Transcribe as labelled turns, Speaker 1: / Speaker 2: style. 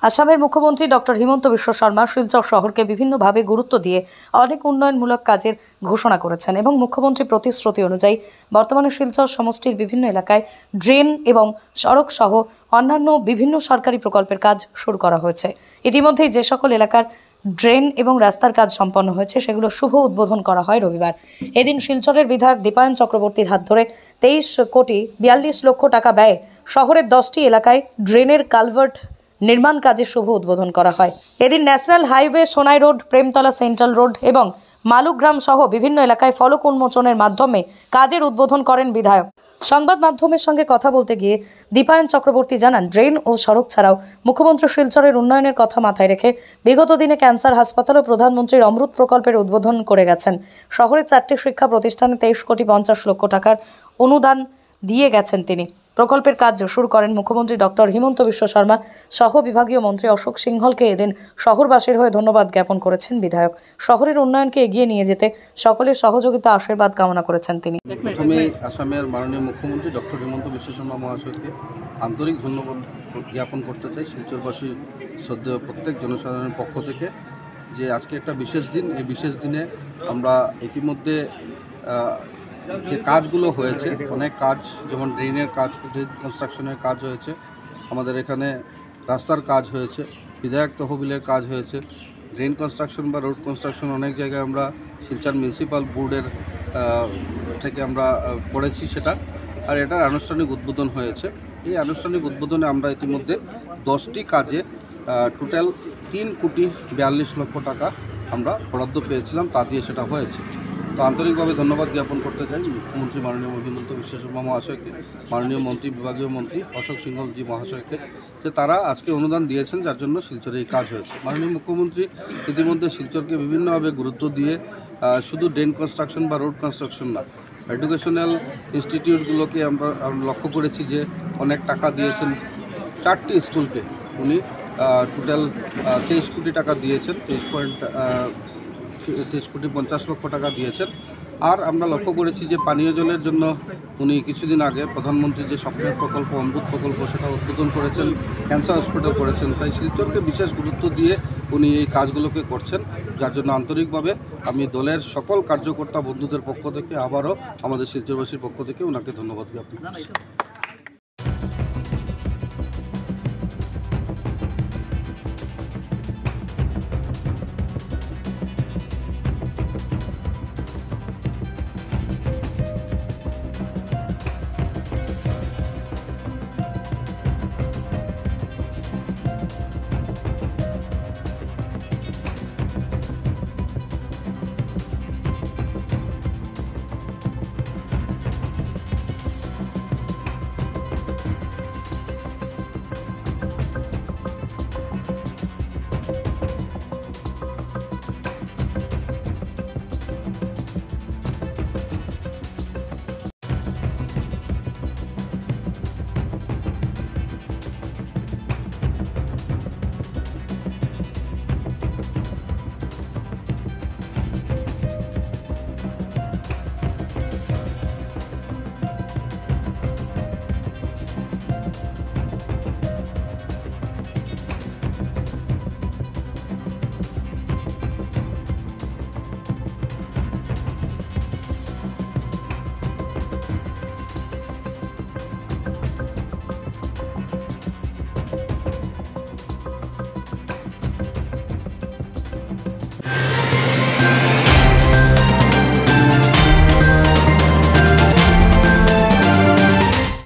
Speaker 1: আসামের মুখ্যমন্ত্রী ডক্টর হিমন্ত বিশ্ব শর্মা শিলচর শহরকে বিভিন্নভাবে গুরুত্ব দিয়ে অনেক উন্নয়নমূলক কাজের ঘোষণা করেছেন এবং মুখ্যমন্ত্রী প্রতিশ্রুতি অনুযায়ী বর্তমানে শিলচর সমষ্টির বিভিন্ন এলাকায় ড্রেন এবং সড়ক সহ অন্যান্য বিভিন্ন সরকারি প্রকল্পের কাজ শুরু করা হয়েছে। ইতিমধ্যেই যে সকল এলাকার ড্রেন এবং রাস্তার কাজ সম্পন্ন হয়েছে সেগুলো শুভ উদ্বোধন করা হয় রবিবার। এদিন শিলচরের বিধায়ক দীপায়ন চক্রবর্তীর হাত ধরে 23,42,00,000 টাকা ব্যয়ে শহরের 10টি এলাকায় ড্রেনের কালভার্ট নির্মাণ কাজের শুভ উদ্বোধন করা হয়। এদিন national highway, Sonai road, Premtala central road এবং মালুগ্রাম সহ বিভিন্ন এলাকায় ফলক উন্মোচনের মাধ্যমে কাজের উদ্বোধন করেন বিধায়ক। সংবাদ মাধ্যমের সঙ্গে কথা বলতে গিয়ে দীপায়ন চক্রবর্তী জানান, ড্রেন ও সড়ক ছাড়াও মুখ্যমন্ত্রী শিলচরের উন্নয়নের কথা মাথায় রেখে বিগত দিনে ক্যান্সার হাসপাতাল ও প্রধানমন্ত্রীর অমৃত প্রকল্পের উদ্বোধন করে গেছেন। শহরের 4টি শিক্ষা প্রতিষ্ঠানে 23,50,00,000 টাকার অনুদান দিয়ে গেছেন তিনি। প্রকল্পের কাজ শুরু করেন মুখ্যমন্ত্রী ডক্টর হিমন্ত বিশ্ব শর্মা সহ বিভাগীয় মন্ত্রী অশোক সিংহলকে। এদিন শহরবাসীর হয়ে ধন্যবাদ জ্ঞাপন করেছেন বিধায়ক। শহরের উন্নয়নকে এগিয়ে নিয়ে যেতে সকলের সহযোগিতা আশীর্বাদ কামনা করেছেন তিনি।
Speaker 2: প্রথমে আসামের মাননীয় মুখ্যমন্ত্রী ডক্টর হিমন্ত বিশ্ব শর্মা মহাশয়কে আন্তরিক ধন্যবাদ জ্ঞাপন করতে চাই শিলচরবাসী শ্রদ্ধেয় প্রত্যেক জনসাধারণের পক্ষ থেকে, যে আজকে একটা বিশেষ দিন। এই বিশেষ দিনে আমরা ইতিমধ্যে যে কাজগুলো হয়েছে, অনেক কাজ, যেমন ড্রেনের কাজ, ড্রেন কনস্ট্রাকশনের কাজ হয়েছে, আমাদের এখানে রাস্তার কাজ হয়েছে, বিধায়ক তহবিলের কাজ হয়েছে, ড্রেন কনস্ট্রাকশন বা রোড কনস্ট্রাকশন অনেক জায়গায় আমরা শিলচর মিউনিসিপ্যাল বোর্ডের থেকে আমরা করেছি সেটা, আর এটার আনুষ্ঠানিক উদ্বোধন হয়েছে। এই আনুষ্ঠানিক উদ্বোধনে আমরা ইতিমধ্যে 10টি কাজে টোটাল 3,42,00,000 টাকা আমরা বরাদ্দ পেয়েছিলাম, তা দিয়ে সেটা হয়েছে। তো আন্তরিকভাবে ধন্যবাদ জ্ঞাপন করতে চাই মুখ্যমন্ত্রী মাননীয় হিমন্ত বিশ্ব শর্মা মহাশয়কে, মাননীয় মন্ত্রী, বিভাগীয় মন্ত্রী অশোক সিংহলজি মহাশয়কে, যে তারা আজকে অনুদান দিয়েছেন, যার জন্য শিলচরে এই কাজ হয়েছে। মাননীয় মুখ্যমন্ত্রী ইতিমধ্যে শিলচরকে বিভিন্নভাবে গুরুত্ব দিয়ে শুধু ড্রেন কনস্ট্রাকশন বা রোড কনস্ট্রাকশন না, এডুকেশনাল ইনস্টিটিউটগুলোকে আমরা লক্ষ্য করেছি যে অনেক টাকা দিয়েছেন। 4টি স্কুলকে উনি টোটাল 23 কোটি টাকা দিয়েছেন, 23,50,00,000 টাকা দিয়েছেন। আর আমরা লক্ষ্য করেছি যে পানীয় জলের জন্য উনি কিছুদিন আগে প্রধানমন্ত্রীর যে স্বপ্নের প্রকল্প, অমৃত প্রকল্প, সেটা উদ্বোধন করেছেন, ক্যান্সার হসপিটাল করেছেন। তাই শিলচরকে বিশেষ গুরুত্ব দিয়ে উনি এই কাজগুলোকে করছেন, যার জন্য আন্তরিকভাবে আমি দলের সকল কার্যকর্তা বন্ধুদের পক্ষ থেকে আবারও আমাদের শিলচরবাসীর পক্ষ থেকে ওনাকে ধন্যবাদ জ্ঞাপন করছি।